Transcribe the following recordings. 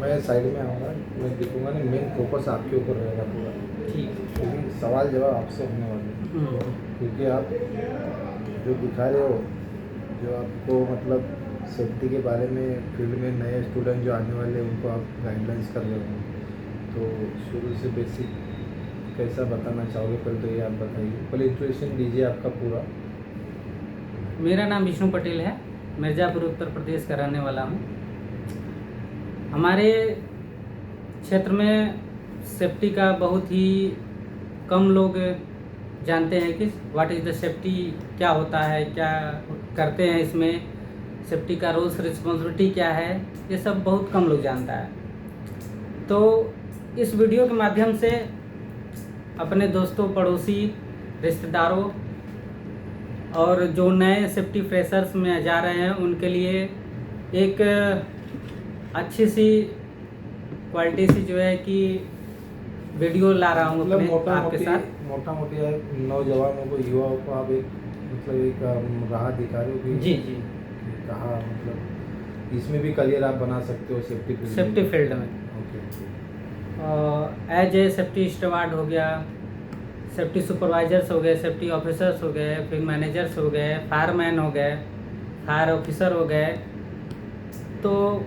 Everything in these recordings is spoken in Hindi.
मैं साइड में आऊँगा, मैं दिखूँगा नहीं, मेन फोकस आपके ऊपर रहेगा पूरा। ठीक। क्योंकि सवाल जवाब आपसे होने वाले हैं, क्योंकि आप जो दिखा रहे हो, जो आपको मतलब सेफ्टी के बारे में फील्ड में नए स्टूडेंट जो आने वाले हैं उनको आप गाइडलाइंस कर रहे हो, तो शुरू से बेसिक कैसा बताना चाहोगे? पहले तो ये आप बताइए, पहले इंट्रोडक्शन दीजिए आपका पूरा। मेरा नाम विष्णु पटेल है, मिर्ज़ापुर उत्तर प्रदेश का रहने वाला हूँ। हमारे क्षेत्र में सेफ्टी का बहुत ही कम लोग जानते हैं कि व्हाट इज़ द सेफ्टी, क्या होता है, क्या करते हैं इसमें, सेफ्टी का रूल्स रिस्पॉन्सिबिलिटी क्या है, ये सब बहुत कम लोग जानता है। तो इस वीडियो के माध्यम से अपने दोस्तों, पड़ोसी, रिश्तेदारों और जो नए सेफ्टी फ्रेशर्स में जा रहे हैं उनके लिए एक अच्छी सी क्वालिटी सी जो है कि वीडियो ला रहा हूँ मतलब अपने आपके साथ। मोटा मोटी नौजवानों को, युवाओं को आप एक मतलब एक राह दिखा रहे हो कि जी जी, कहाँ मतलब इसमें भी करियर आप बना सकते हो सेफ्टी फील्ड में। ओके। एज ए सेफ्टी स्टवार्ड हो गया, सेफ्टी सुपरवाइजर्स हो गए, सेफ्टी ऑफिसर्स हो गए, फिर मैनेजर्स हो गए, फायरमैन हो गए, फायर ऑफिसर हो गए। तो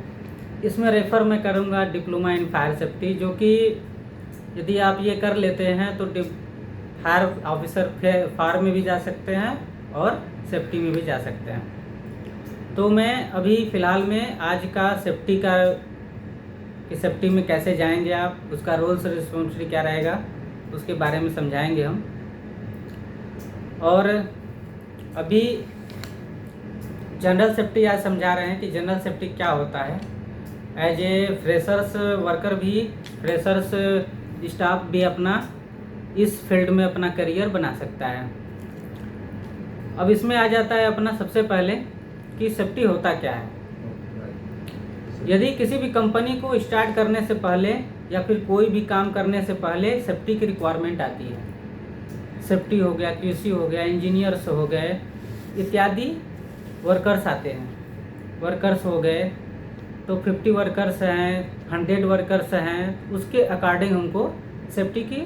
इसमें रेफ़र मैं करूँगा डिप्लोमा इन फायर सेफ्टी, जो कि यदि आप ये कर लेते हैं तो फायर ऑफिसर फायर में भी जा सकते हैं और सेफ्टी में भी जा सकते हैं। तो मैं अभी फ़िलहाल में आज का सेफ्टी का कि सेफ्टी में कैसे जाएंगे आप, उसका रोल्स रिस्पॉन्सिबिलिटी क्या रहेगा, उसके बारे में समझाएंगे हम। और अभी जनरल सेफ्टी आज समझा रहे हैं कि जनरल सेफ्टी क्या होता है। एज ए फ्रेशर्स वर्कर भी, फ्रेशर्स स्टाफ भी अपना इस फील्ड में अपना करियर बना सकता है। अब इसमें आ जाता है अपना सबसे पहले कि सेफ्टी होता क्या है। यदि किसी भी कंपनी को स्टार्ट करने से पहले या फिर कोई भी काम करने से पहले सेफ्टी की रिक्वायरमेंट आती है। सेफ्टी हो गया, क्यूसी हो गया, इंजीनियर्स हो गए इत्यादि वर्कर्स आते हैं। वर्कर्स हो गए तो 50 वर्कर्स हैं, 100 वर्कर्स हैं, उसके अकॉर्डिंग हमको सेफ्टी की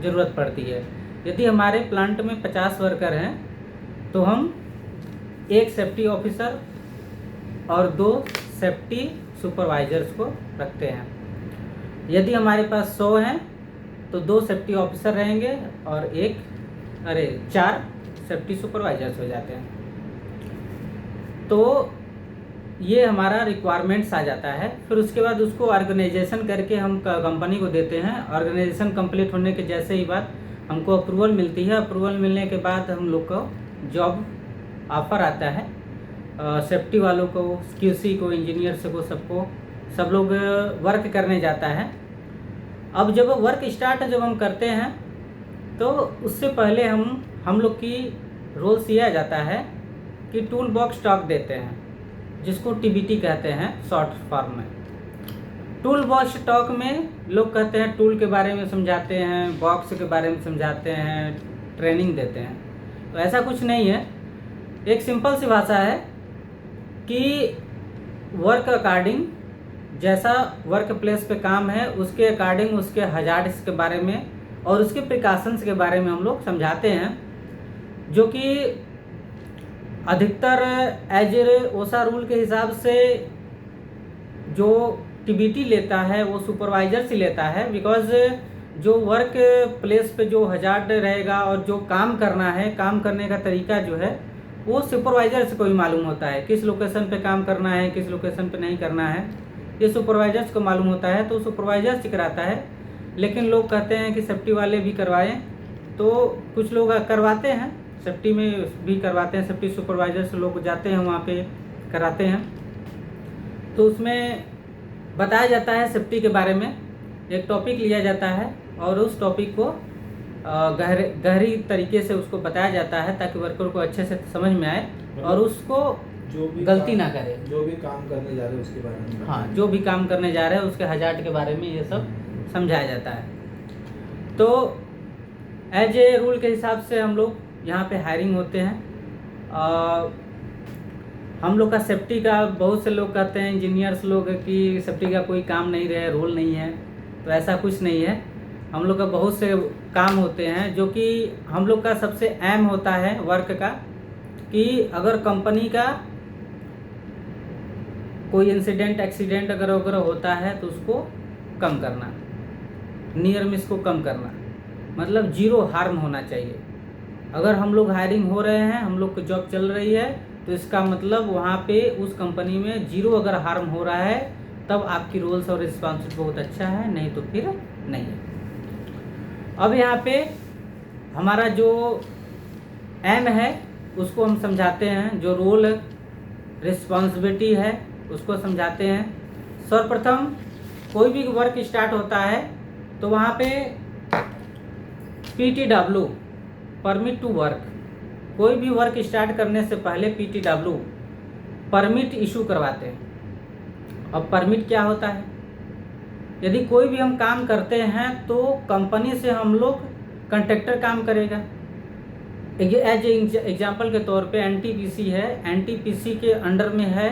ज़रूरत पड़ती है। यदि हमारे प्लांट में 50 वर्कर हैं तो हम एक सेफ्टी ऑफिसर और 2 सेफ्टी सुपरवाइजर्स को रखते हैं। यदि हमारे पास 100 हैं तो 2 सेफ्टी ऑफिसर रहेंगे और 4 सेफ्टी सुपरवाइजर्स हो जाते हैं। तो ये हमारा रिक्वायरमेंट्स आ जाता है। फिर उसके बाद उसको ऑर्गेनाइजेशन करके हम कंपनी को देते हैं। ऑर्गेनाइजेशन कंप्लीट होने के जैसे ही बाद हमको अप्रूवल मिलती है। अप्रूवल मिलने के बाद हम लोग को जॉब ऑफर आता है। सेफ्टी वालों को, क्यूसी को, इंजीनियर्स को, सबको, सब लोग वर्क करने जाता है। अब जब वर्क स्टार्ट जब हम करते हैं तो उससे पहले हम लोग की रोल्स ये आ जाता है कि टूल बॉक्स स्टॉक देते हैं, जिसको टीबीटी कहते हैं शॉर्ट फॉर्म में। टूल बॉक्स स्टॉक में लोग कहते हैं टूल के बारे में समझाते हैं, बॉक्स के बारे में समझाते हैं, ट्रेनिंग देते हैं। तो ऐसा कुछ नहीं है। एक सिंपल सी भाषा है कि वर्क अकॉर्डिंग, जैसा वर्क प्लेस पे काम है उसके अकॉर्डिंग उसके हजार्ड्स के बारे में और उसके प्रिकॉशंस के बारे में हम लोग समझाते हैं, जो कि अधिकतर एज ए ओसा रूल के हिसाब से जो टीबीटी लेता है वो सुपरवाइजर से लेता है। बिकॉज जो वर्क प्लेस पे जो हजार्ड रहेगा और जो काम करना है, काम करने का तरीका जो है वो सुपरवाइजर को भी मालूम होता है। किस लोकेशन पे काम करना है, किस लोकेशन पे नहीं करना है, ये सुपरवाइजर्स को मालूम होता है, तो सुपरवाइजर से कराता है। लेकिन लोग कहते हैं कि सेफ्टी वाले भी करवाएं, तो कुछ लोग करवाते हैं, सेफ्टी में भी करवाते हैं। सेफ्टी सुपरवाइजर्स लोग जाते हैं वहाँ पे कराते हैं। तो उसमें बताया जाता है सेफ्टी के बारे में, एक टॉपिक लिया जाता है और उस टॉपिक को गहरी तरीके से उसको बताया जाता है ताकि वर्कर को अच्छे से समझ में आए और उसको जो भी गलती ना करे। जो भी काम करने जा रहे हैं उसके बारे में, हाँ, जो भी काम करने जा रहे हैं उसके हजार्ड के बारे में ये सब समझाया जाता है। तो एज ए रूल के हिसाब से हम लोग यहाँ पे हायरिंग होते हैं। हम लोग का सेफ्टी का, बहुत से लोग कहते हैं इंजीनियर्स लोग कि सेफ्टी का कोई काम नहीं रहे, रोल नहीं है, तो ऐसा कुछ नहीं है। हम लोग का बहुत से काम होते हैं जो कि हम लोग का सबसे अहम होता है वर्क का, कि अगर कंपनी का कोई इंसिडेंट एक्सीडेंट अगर वगैरह होता है तो उसको कम करना, नियर मिस को कम करना, मतलब जीरो हार्म होना चाहिए। अगर हम लोग हायरिंग हो रहे हैं, हम लोग की जॉब चल रही है, तो इसका मतलब वहाँ पे उस कंपनी में जीरो अगर हार्म हो रहा है तब आपकी रोल्स और रिस्पॉन्सिबिलिटी बहुत अच्छा है, नहीं तो फिर नहीं है। अब यहाँ पे हमारा जो एम है उसको हम समझाते हैं, जो रोल रिस्पॉन्सिबिलिटी है उसको समझाते हैं। सर्वप्रथम कोई भी वर्क स्टार्ट होता है तो वहाँ पे PTW, परमिट टू वर्क, कोई भी वर्क स्टार्ट करने से पहले PTW, परमिट इशू करवाते हैं। अब परमिट क्या होता है? यदि कोई भी हम काम करते हैं तो कंपनी से हम लोग कॉन्ट्रैक्टर काम करेगा। एज एग्जाम्पल के तौर पे NTPC है, NTPC के अंडर में है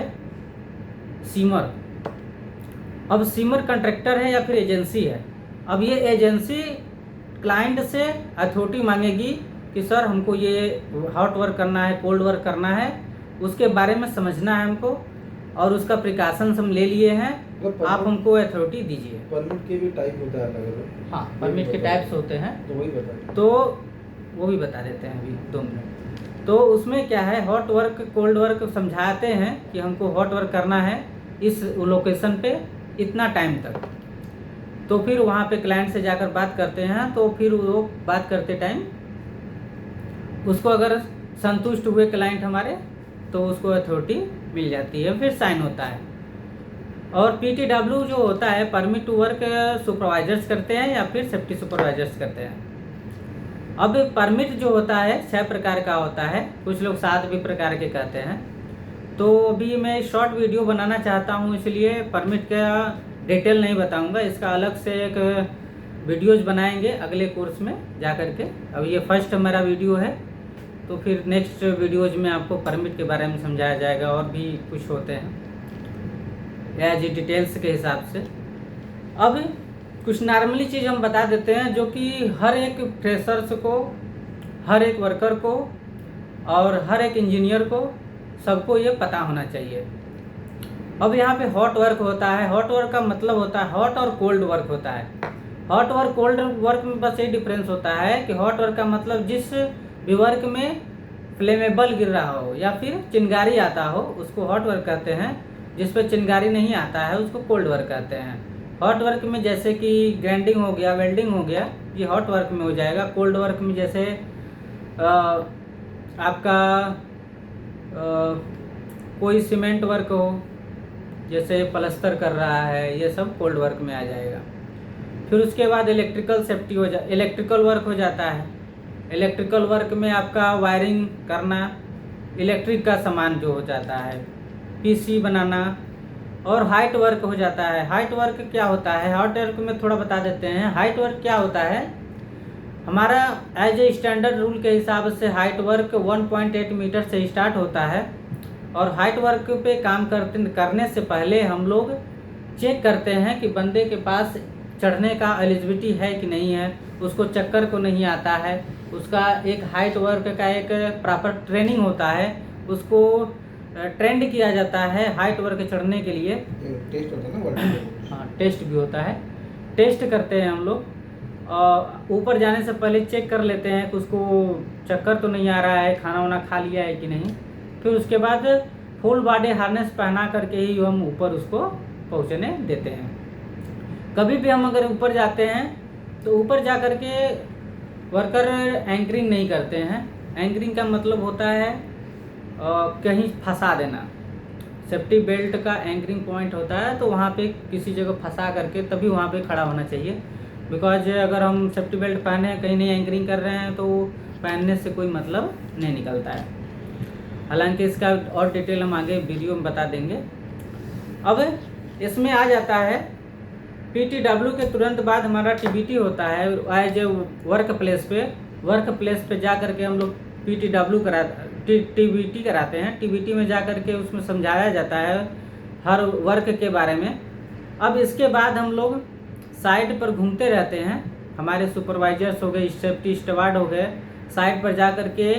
सीमर। अब सीमर कॉन्ट्रैक्टर है या फिर एजेंसी है। अब ये एजेंसी क्लाइंट से अथॉरिटी मांगेगी कि सर हमको ये हॉट वर्क करना है, कोल्ड वर्क करना है, उसके बारे में समझना है हमको, और उसका प्रिकॉशंस हम ले लिए हैं, आप हमको अथॉरिटी दीजिए। परमिट के भी टाइप होता है अलग अलग। हाँ, परमिट के टाइप्स होते हैं, तो वही बता, तो वो भी बता देते हैं अभी 2 मिनट। तो उसमें क्या है, हॉट वर्क कोल्ड वर्क समझाते हैं कि हमको हॉट वर्क करना है इस लोकेशन पे इतना टाइम तक। तो फिर वहाँ पे क्लाइंट से जाकर बात करते हैं, तो फिर वो बात करते टाइम उसको अगर संतुष्ट हुए क्लाइंट हमारे तो उसको अथॉरिटी मिल जाती है, फिर साइन होता है। और PTW जो होता है, परमिट टू वर्क, सुपरवाइजर्स करते हैं या फिर सेफ्टी सुपरवाइजर्स करते हैं। अब परमिट जो होता है 6 प्रकार का होता है, कुछ लोग 7 भी प्रकार के कहते हैं। तो अभी मैं शॉर्ट वीडियो बनाना चाहता हूँ, इसलिए परमिट का डिटेल नहीं बताऊँगा, इसका अलग से एक वीडियोज़ बनाएंगे अगले कोर्स में जा कर के। अब ये फर्स्ट मेरा वीडियो है, तो फिर नेक्स्ट वीडियोज़ में आपको परमिट के बारे में समझाया जाएगा, और भी कुछ होते हैं एज डिटेल्स के हिसाब से। अब कुछ नॉर्मली चीज़ हम बता देते हैं जो कि हर एक फ्रेशर्स को, हर एक वर्कर को और हर एक इंजीनियर को, सबको ये पता होना चाहिए। अब यहाँ पे हॉट वर्क होता है, हॉट वर्क का मतलब होता है हॉट और कोल्ड वर्क होता है। हॉट वर्क कोल्ड वर्क में बस ये डिफरेंस होता है कि हॉट वर्क का मतलब जिस भी वर्क में फ्लेमेबल गिर रहा हो या फिर चिंगारी आता हो उसको हॉट वर्क कहते हैं, जिस पे चिंगारी नहीं आता है उसको कोल्ड वर्क कहते हैं। हॉट वर्क में जैसे कि ग्राइंडिंग हो गया, वेल्डिंग हो गया, ये हॉट वर्क में हो जाएगा। कोल्ड वर्क में जैसे आपका कोई सीमेंट वर्क हो, जैसे प्लस्तर कर रहा है, ये सब कोल्ड वर्क में आ जाएगा। फिर उसके बाद इलेक्ट्रिकल सेफ्टी इलेक्ट्रिकल वर्क हो जाता है। इलेक्ट्रिकल वर्क में आपका वायरिंग करना, इलेक्ट्रिक का सामान जो हो जाता है, PC बनाना, और हाइट वर्क हो जाता है। हाइट वर्क क्या होता है, हाइट वर्क में थोड़ा बता देते हैं। हाइट वर्क क्या होता है, हमारा एज ए स्टैंडर्ड रूल के हिसाब से हाइट वर्क 1.8 मीटर से स्टार्ट होता है, और हाइट वर्क पे काम करने से पहले हम लोग चेक करते हैं कि बंदे के पास चढ़ने का एलिजिबिलिटी है कि नहीं है, उसको चक्कर को नहीं आता है, उसका एक हाइट वर्क का एक प्रॉपर ट्रेनिंग होता है, उसको ट्रेंड किया जाता है हाइट वर्क चढ़ने के लिए। टेस्ट होता है ना, हाँ, टेस्ट भी होता है, टेस्ट करते हैं हम लोग। ऊपर जाने से पहले चेक कर लेते हैं कि उसको चक्कर तो नहीं आ रहा है, खाना वाना खा लिया है कि नहीं। फिर उसके बाद फुल बॉडी हार्नेस पहना करके ही हम ऊपर उसको पहुंचने देते हैं। कभी भी हम अगर ऊपर जाते हैं तो ऊपर जा कर के वर्कर एंकरिंग नहीं करते हैं। एंकरिंग का मतलब होता है कहीं फंसा देना। सेफ्टी बेल्ट का एंकरिंग पॉइंट होता है, तो वहाँ पे किसी जगह फंसा करके तभी वहाँ पे खड़ा होना चाहिए। बिकॉज अगर हम सेफ्टी बेल्ट पहने कहीं नहीं एंकरिंग कर रहे हैं तो पहनने से कोई मतलब नहीं निकलता है। हालांकि इसका और डिटेल हम आगे वीडियो में बता देंगे। अब इसमें आ जाता है PTW के तुरंत बाद हमारा TBT होता है। एज ए वर्क प्लेस पे जा कर के हम लोग PTW टीबीटी कराते हैं। टीबीटी में जा कर के उसमें समझाया जाता है हर वर्क के बारे में। अब इसके बाद हम लोग साइट पर घूमते रहते हैं, हमारे सुपरवाइजर्स हो गए, सेफ्टी स्टवार्ड हो गए, साइट पर जा कर के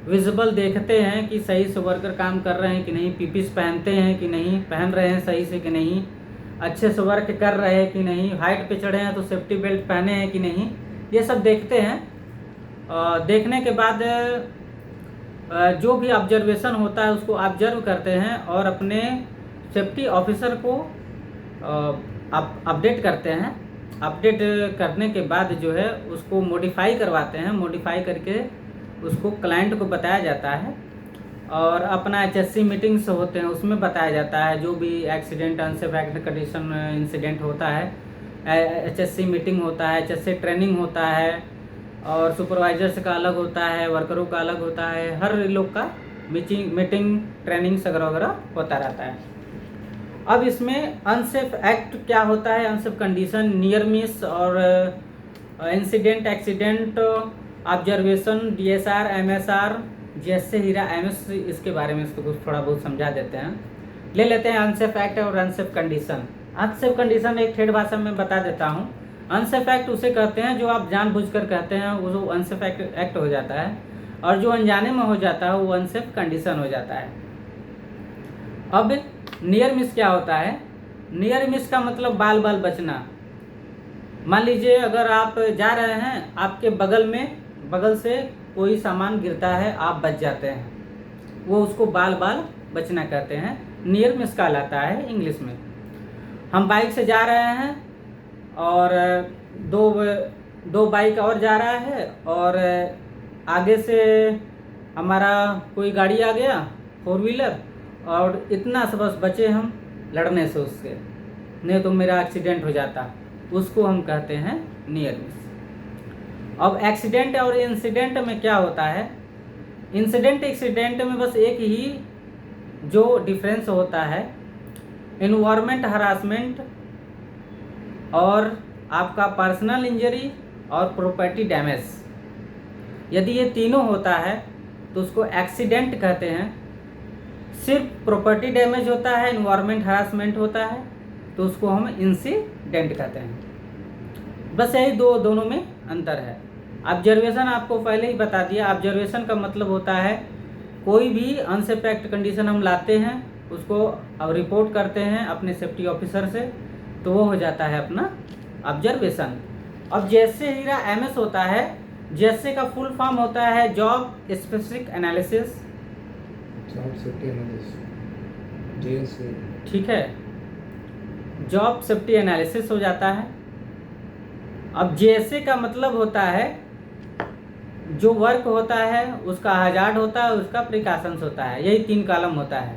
विजिबल देखते हैं कि सही से वर्कर काम कर रहे हैं कि नहीं, पीपीस पहनते हैं कि नहीं, पहन रहे हैं सही से कि नहीं, अच्छे से वर्क कर रहे हैं कि नहीं, हाइट पे चढ़े हैं तो सेफ्टी बेल्ट पहने हैं कि नहीं, ये सब देखते हैं। देखने के बाद जो भी ऑब्जर्वेशन होता है उसको ऑब्जर्व करते हैं और अपने सेफ्टी ऑफिसर को अपडेट करते हैं। अपडेट करने के बाद जो है उसको मॉडिफाई करवाते हैं, मॉडिफाई करके उसको क्लाइंट को बताया जाता है। और अपना HSC मीटिंग्स होते हैं उसमें बताया जाता है जो भी एक्सीडेंट, अनसेफ कंडीशन इंसिडेंट होता है, HSC मीटिंग होता है, HSC ट्रेनिंग होता है, और सुपरवाइजर्स का अलग होता है, वर्करों का अलग होता है, हर लोग का मीटिंग ट्रेनिंग वगैरह होता रहता है। अब इसमें अनसेफ एक्ट क्या होता है, अनसेफ कंडीशन, नियर मिस और incident, accident, observation, DSR, MSR, जैसे हीरा MS, इसके बारे में इसको कुछ थोड़ा बहुत समझा देते हैं। ले लेते हैं अनसेफ एक्ट और अनसेफ कंडीशन। अनसेफ कंडीशन एक ठेठ भाषा में बता देता हूँ। अनसेफ एक्ट उसे कहते हैं जो आप जानबूझकर कहते हैं वो अनसेफ एक्ट हो जाता है, और जो अनजाने में हो जाता है वो अनसेफ कंडीशन हो जाता है। अब नियर मिस क्या होता है? नियर मिस का मतलब बाल बाल बचना। मान लीजिए अगर आप जा रहे हैं, आपके बगल से कोई सामान गिरता है, आप बच जाते हैं, वो उसको बाल बाल बचना कहते हैं, नियर मिस कहलाता है इंग्लिश में। हम बाइक से जा रहे हैं और दो बाइक और जा रहा है और आगे से हमारा कोई गाड़ी आ गया 4 व्हीलर, और इतना से बस बचे हम लड़ने से उससे, नहीं तो मेरा एक्सीडेंट हो जाता, उसको हम कहते हैं नियर मिस। अब एक्सीडेंट और इंसिडेंट में क्या होता है? इंसिडेंट एक्सीडेंट में बस एक ही जो डिफरेंस होता है, एनवायरमेंट हरासमेंट और आपका पर्सनल इंजरी और प्रॉपर्टी डैमेज। यदि ये तीनों होता है तो उसको एक्सीडेंट कहते हैं। सिर्फ प्रॉपर्टी डैमेज होता है, एनवायरमेंट हरासमेंट होता है तो उसको हम इंसिडेंट कहते हैं। बस यही दोनों में अंतर है। ऑब्जर्वेशन आपको पहले ही बता दिया। ऑब्जर्वेशन का मतलब होता है कोई भी अनसेफ एक्ट कंडीशन हम लाते हैं, उसको अब रिपोर्ट करते हैं अपने सेफ्टी ऑफिसर से, तो वो हो जाता है अपना ऑब्जर्वेशन। अब जैसे हीरा MS होता है, जैसे का फुल फॉर्म होता है जॉब स्पेसिफिक एनालिसिस, ठीक है, जॉब सेफ्टी एनालिसिस हो जाता है। अब जैसे का मतलब होता है जो वर्क होता है उसका हजार्ड होता है, उसका प्रिकॉशंस होता है, यही 3 कॉलम होता है।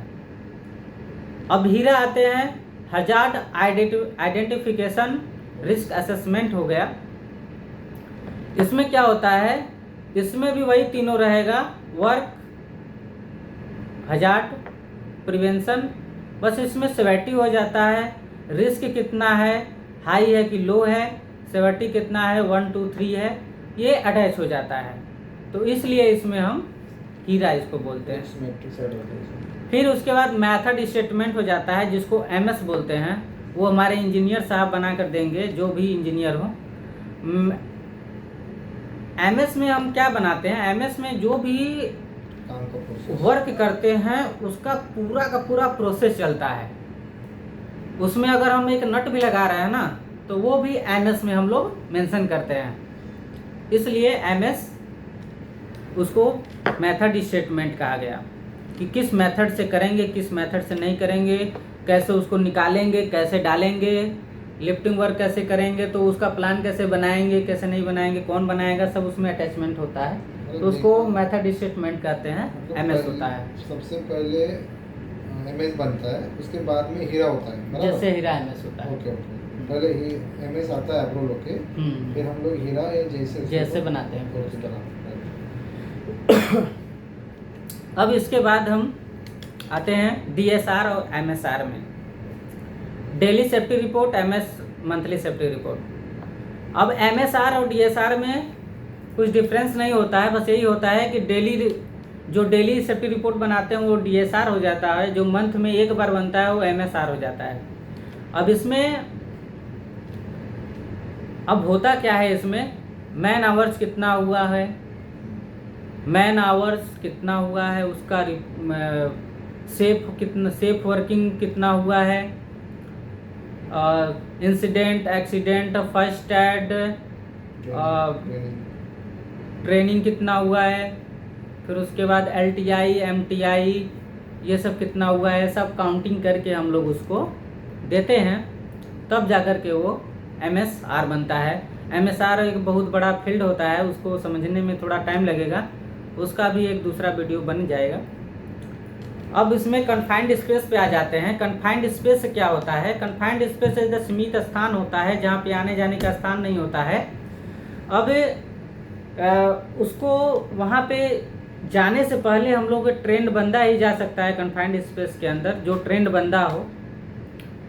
अब हीरा आते हैं, हजार्ड आइडेंटिफिकेशन, रिस्क असेसमेंट हो गया। इसमें क्या होता है? इसमें भी वही तीनों रहेगा, वर्क, हजार्ड, प्रिवेंशन, बस इसमें सेवेरिटी हो जाता है, रिस्क कितना है, हाई है कि लो है, सेवेरिटी कितना है, 1 2 3 है, ये अटैच हो जाता है, तो इसलिए इसमें हम हीरा इसको बोलते हैं। फिर उसके बाद मेथड स्टेटमेंट हो जाता है जिसको MS बोलते हैं, वो हमारे इंजीनियर साहब बना कर देंगे, जो भी इंजीनियर हो। MS में हम क्या बनाते हैं? MS में जो भी वर्क करते हैं उसका पूरा का पूरा प्रोसेस चलता है। उसमें अगर हम एक नट भी लगा रहे हैं ना, तो वो भी MS में हम लोग मेंशन करते हैं, इसलिए MS उसको मेथड स्टेटमेंट कहा गया कि किस मेथड से करेंगे, किस मेथड से नहीं करेंगे, कैसे उसको निकालेंगे, कैसे डालेंगे, लिफ्टिंग वर्क कैसे करेंगे, तो उसका प्लान कैसे बनाएंगे, कैसे नहीं बनाएंगे, कौन बनाएगा, सब उसमें अटैचमेंट होता है, तो उसको मेथड स्टेटमेंट कहते हैं, MS होता है। सबसे पहले MS बनता है, उसके बाद में हीरा होता है, जैसे हीरा MS होता है। ओके, पहले ही MS आता है अप्रूवल होके, फिर हम लोग हीरा या जैसे बनाते हैं। अब इसके बाद हम आते हैं DSR और MSR में। Daily safety report, MS monthly safety report. अब MSR और DSR में कुछ डिफरेंस नहीं होता है, बस यही होता है कि जो डेली सेफ्टी रिपोर्ट बनाते हैं वो DSR हो जाता है, जो मंथ में एक बार बनता है वो MSR हो जाता है। अब इसमें अब होता क्या है, इसमें मैन आवर्स कितना हुआ है, मैन आवर्स कितना हुआ है, उसका सेफ वर्किंग कितना हुआ है, incident, accident, first aid, training कितना हुआ है, फिर उसके बाद LTI, MTI, ये सब कितना हुआ है, सब काउंटिंग करके हम लोग उसको देते हैं, तब जाकर के वो MSR बनता है। MSR एक बहुत बड़ा फील्ड होता है, उसको समझने में थोड़ा टाइम लगेगा, उसका भी एक दूसरा वीडियो बन जाएगा। अब इसमें कन्फाइंड स्पेस पे आ जाते हैं। कन्फाइंड स्पेस क्या होता है? कन्फाइंड स्पेस एक सीमित स्थान होता है जहाँ पे आने जाने का स्थान नहीं होता है। अब उसको वहाँ पे जाने से पहले हम लोग ट्रेंड बंदा ही जा सकता है कन्फाइंड स्पेस के अंदर। जो ट्रेंड बंदा हो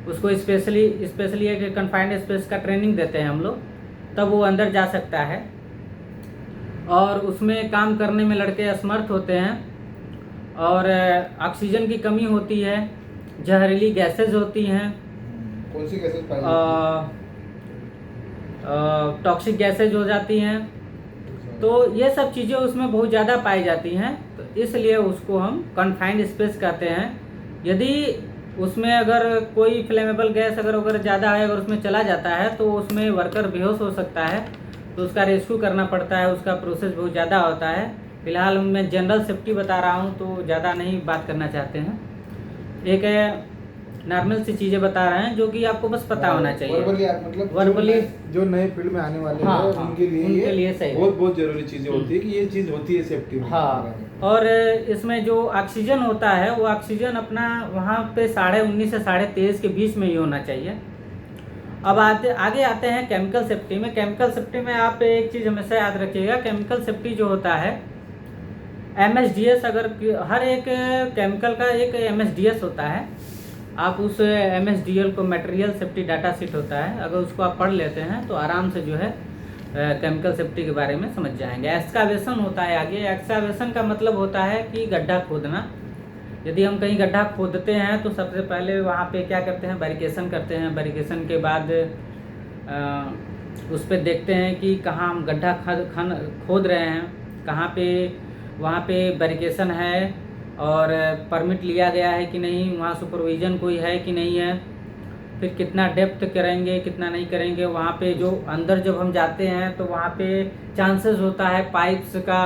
उसको स्पेशली एक कन्फाइंड स्पेस का ट्रेनिंग देते हैं हम लोग, तब वो अंदर जा सकता है। और उसमें काम करने में लड़के असमर्थ होते हैं, और ऑक्सीजन की कमी होती है, जहरीली गैसेज होती हैं। कौन सी गैसेज पाई टॉक्सिक गैसेज हो जाती हैं, तो ये सब चीज़ें उसमें बहुत ज़्यादा पाई जाती हैं, तो इसलिए उसको हम कन्फाइंड स्पेस कहते हैं। यदि उसमें अगर कोई फ्लेमेबल गैस अगर ज़्यादा है, अगर उसमें चला जाता है तो उसमें वर्कर बेहोश हो सकता है, तो उसका रेस्क्यू करना पड़ता है, उसका प्रोसेस बहुत ज़्यादा होता है। फिलहाल मैं जनरल सेफ्टी बता रहा हूँ तो ज़्यादा नहीं बात करना चाहते हैं, एक नॉर्मल सी चीज़ें बता रहे हैं जो कि आपको बस पता होना चाहिए। वर्बली जो नए फील्ड में आने वाले हाँ, हैं हाँ, उनके लिए सही बहुत जरूरी चीज़ें होती है कि ये चीज़ होती है सेफ्टी में। हाँ, और इसमें जो ऑक्सीजन होता है वो ऑक्सीजन अपना वहाँ पे 19.5 से 23.5 के बीच में ही होना चाहिए। अब आगे आते हैं केमिकल सेफ्टी में। केमिकल सेफ्टी में आप एक चीज़ हमेशा याद रखिएगा, केमिकल सेफ्टी जो होता है MSDS, अगर हर एक केमिकल का एक MSDS होता है, आप उस MSDL को मटेरियल सेफ्टी डाटा शीट होता है, अगर उसको आप पढ़ लेते हैं तो आराम से जो है केमिकल सेफ्टी के बारे में समझ जाएंगे। एक्सकावेशन होता है आगे। एक्सकावेशन का मतलब होता है कि गड्ढा खोदना। यदि हम कहीं गड्ढा खोदते हैं तो सबसे पहले वहाँ पे क्या करते हैं, बैरिकेशन करते हैं। बैरिकेशन के बाद उस पर देखते हैं कि कहाँ हम गड्ढा खोद रहे हैं, कहाँ पे वहाँ पे बैरिकेशन है और परमिट लिया गया है कि नहीं, वहाँ सुपरविज़न कोई है कि नहीं है, फिर कितना डेप्थ करेंगे कितना नहीं करेंगे। वहाँ पे जो अंदर जब हम जाते हैं तो वहाँ पे चांसेस होता है पाइप्स का,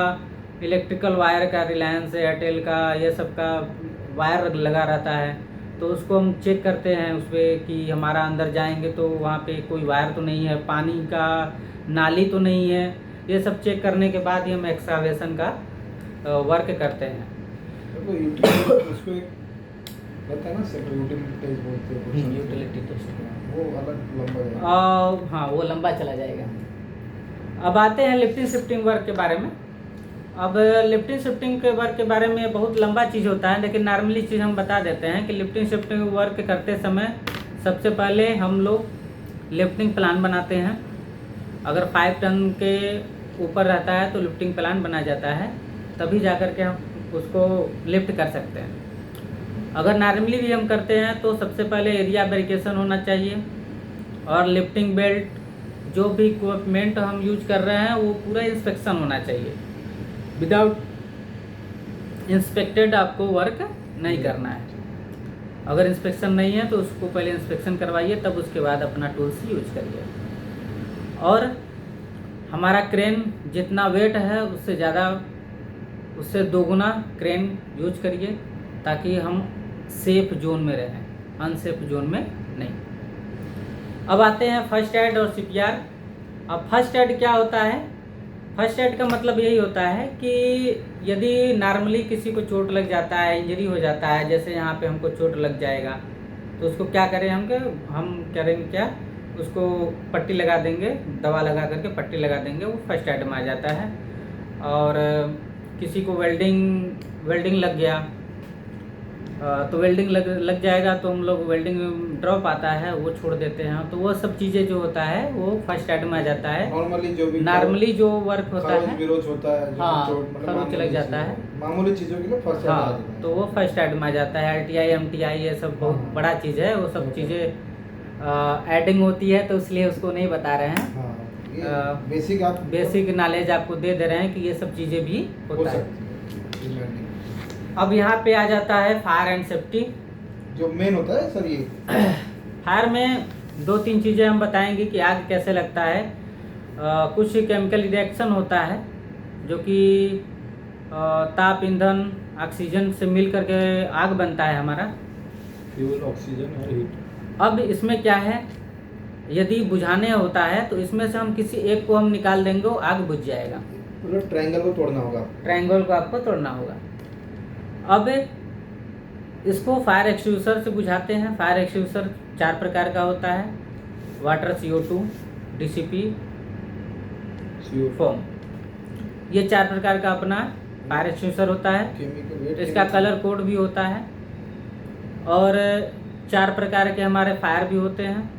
इलेक्ट्रिकल वायर का, रिलायंस एयरटेल का, ये सब का वायर लगा रहता है, तो उसको हम चेक करते हैं उस पर कि हमारा अंदर जाएंगे तो वहाँ पे कोई वायर तो नहीं है, पानी का नाली तो नहीं है। ये सब चेक करने के बाद ही हम एक्सकावेशन का वर्क करते हैं। उसको एक रहता है ना यूटिलिटी टेस्ट बोलते हैं, यूटिलिटी टेस्ट वो अलग लंबा है। हाँ, वो लंबा चला जाएगा। अब आते हैं लिफ्टिंग शिफ्टिंग वर्क के बारे में। अब लिफ्टिंग शिफ्टिंग के वर्क के बारे में बहुत लंबा चीज़ होता है, लेकिन नॉर्मली चीज़ हम बता देते हैं कि लिफ्टिंग शिफ्टिंग वर्क करते समय सबसे पहले हम लोग लिफ्टिंग प्लान बनाते हैं। अगर 5 टन के ऊपर रहता है तो लिफ्टिंग प्लान बना जाता है, तभी जाकर के हम उसको लिफ्ट कर सकते हैं। अगर नॉर्मली भी हम करते हैं तो सबसे पहले एरिया वेरिफिकेशन होना चाहिए, और लिफ्टिंग बेल्ट जो भी इक्विपमेंट हम यूज कर रहे हैं वो पूरा इंस्पेक्शन होना चाहिए। विदाउट इंस्पेक्टेड आपको वर्क नहीं करना है। अगर इंस्पेक्शन नहीं है तो उसको पहले इंस्पेक्शन करवाइए, तब उसके बाद अपना टूल्स यूज करिए। और हमारा क्रेन जितना वेट है उससे ज़्यादा, उससे 2 गुना क्रेन यूज करिए, ताकि हम सेफ जोन में रहें, अनसेफ जोन में नहीं। अब आते हैं फर्स्ट एड और CPR। अब फर्स्ट एड क्या होता है? फर्स्ट एड का मतलब यही होता है कि यदि नॉर्मली किसी को चोट लग जाता है, इंजरी हो जाता है, जैसे यहाँ पे हमको चोट लग जाएगा, तो उसको क्या करें हम करेंगे क्या, उसको पट्टी लगा देंगे, दवा लगा करके पट्टी लगा देंगे, वो फर्स्ट एड में आ जाता है। और किसी को वेल्डिंग लग गया तो वेल्डिंग लग जाएगा तो हम लोग वेल्डिंग ड्रॉप आता है वो छोड़ देते हैं, तो वो सब चीज़ें जो होता है वो फर्स्ट एड में आ जाता है। नॉर्मली जो वर्क होता है होता है हाँ खरोच लग जाता है, मामूली चीज़ों के लिए फर्स्ट एड आ हाँ जाता है। तो वो फर्स्ट एड में आ जाता है। LTI MTI ये सब बहुत हाँ। बड़ा चीज़ है, वो सब चीज़ें एडिंग होती है, तो इसलिए उसको नहीं बता रहे हैं। हाँ, बेसिक आप बेसिक नॉलेज आपको दे रहे हैं कि ये सब चीज़ें भी हो होता है। सकती है। अब यहाँ पे आ जाता है फायर एंड सेफ्टी। जो मेन होता है सर ये फायर में 2-3 चीज़ें हम बताएंगे कि आग कैसे लगता है। कुछ केमिकल रिएक्शन होता है जो कि ताप ईंधन ऑक्सीजन से मिल करके आग बनता है हमारा। फ्यूल ऑक्सीजन और हीट। अब इसमें क्या है, यदि बुझाने होता है तो इसमें से हम किसी एक को हम निकाल देंगे, वो आग बुझ जाएगा। मतलब ट्रायंगल को तोड़ना होगा, ट्रायंगल को आपको तोड़ना होगा। अब इसको फायर एक्सटिंग्विशर से बुझाते हैं। फायर एक्सटिंग्विशर 4 प्रकार का होता है, वाटर, CO2, DCP, फोम। ये 4 प्रकार का अपना फायर एक्सटिंग्विशर होता है। इसका कलर कोड भी होता है और 4 प्रकार के हमारे फायर भी होते हैं,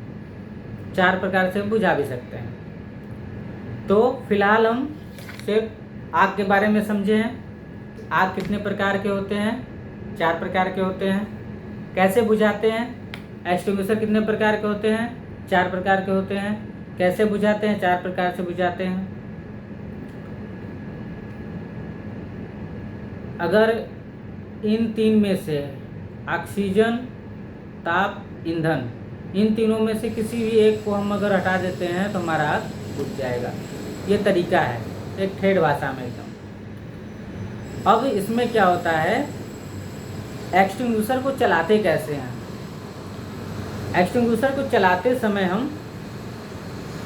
4 प्रकार से बुझा भी सकते हैं। तो फिलहाल हम सिर्फ आग के बारे में समझे हैं। आग कितने प्रकार के होते हैं, 4 प्रकार के होते हैं। कैसे बुझाते हैं, एक्सटिंग्विशर कितने प्रकार के होते हैं, 4 प्रकार के होते हैं। कैसे बुझाते हैं, 4 प्रकार से बुझाते हैं। अगर इन 3 में से ऑक्सीजन, ताप, ईंधन, इन तीनों में से किसी भी एक को हम अगर हटा देते हैं तो हमारा आग बुझ जाएगा। ये तरीका है एक ठेठ भाषा में एकदम। अब इसमें क्या होता है, एक्सटिंग्विशर को चलाते कैसे हैं। एक्सटिंग्विशर को चलाते समय हम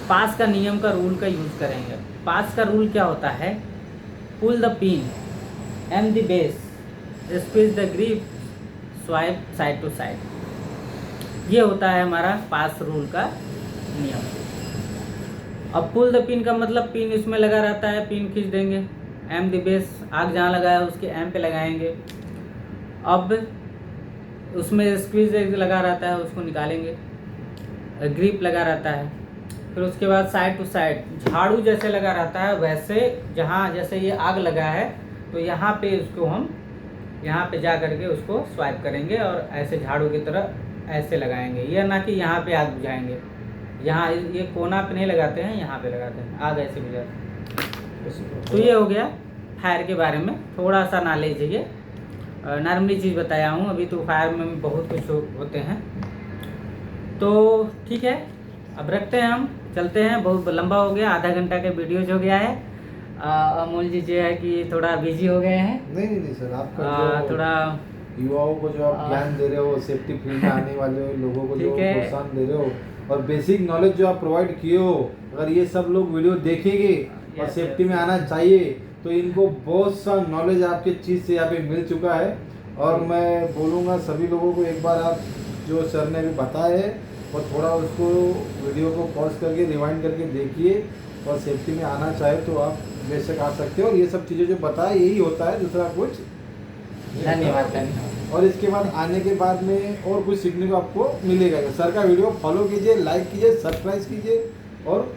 पास का नियम का रूल का यूज़ करेंगे। पास का रूल क्या होता है, pull the pin and the base, squeeze the grip, swipe side to side. ये होता है हमारा पास रूल का नियम। अब पुल द पिन का मतलब पिन इसमें लगा रहता है, पिन खींच देंगे। एम द बेस, आग जहाँ लगाया है उसके एम पे लगाएंगे। अब उसमें स्क्वीज लगा रहता है, उसको निकालेंगे। ग्रिप लगा रहता है। फिर उसके बाद साइड टू साइड झाड़ू जैसे लगा रहता है, वैसे जहाँ जैसे ये आग लगा है तो यहाँ पे उसको हम यहाँ पे जा करके उसको स्वाइप करेंगे और ऐसे झाड़ू की तरह ऐसे लगाएंगे। ये ना कि यहाँ पे आग बुझाएंगे, यहाँ ये कोना पे नहीं लगाते हैं, यहाँ पे लगाते हैं, आग ऐसे बुझाते हैं। तो ये हो गया फायर के बारे में थोड़ा सा नॉलेज है। ये नॉर्मली चीज़ बताया हूँ। अभी तो फायर में बहुत कुछ होते हैं। तो ठीक है, अब रखते हैं, हम चलते हैं। बहुत लंबा हो गया, आधा घंटा का वीडियोज हो गया है। अमोल जी जो है कि थोड़ा बिजी हो गए हैं। नहीं सर, आपका थोड़ा युवाओं को जो आप ज्ञान दे रहे हो, सेफ्टी फील्ड में आने वाले लोगों को जो प्रोत्साहन दे रहे हो और बेसिक नॉलेज जो आप प्रोवाइड किए हो, अगर ये सब लोग वीडियो देखेंगे और सेफ्टी में आना चाहिए तो इनको बहुत सा नॉलेज आपके चीज़ से यहाँ पे मिल चुका है। और मैं बोलूँगा सभी लोगों को एक बार आप जो सर ने अभी बताया है और थोड़ा उसको वीडियो को पॉज करके रिवाइंड करके देखिए और सेफ्टी में आना चाहे तो आप बेशक आ सकते हो। और ये सब चीज़ें जो बताए यही होता है, दूसरा कुछ। धन्यवाद। और इसके बाद आने के बाद में और कुछ सीखने को आपको मिलेगा। सर का वीडियो फॉलो कीजिए, लाइक कीजिए, सब्सक्राइब कीजिए और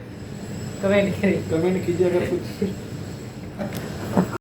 कमेंट कमेंट कीजिए अगर कुछ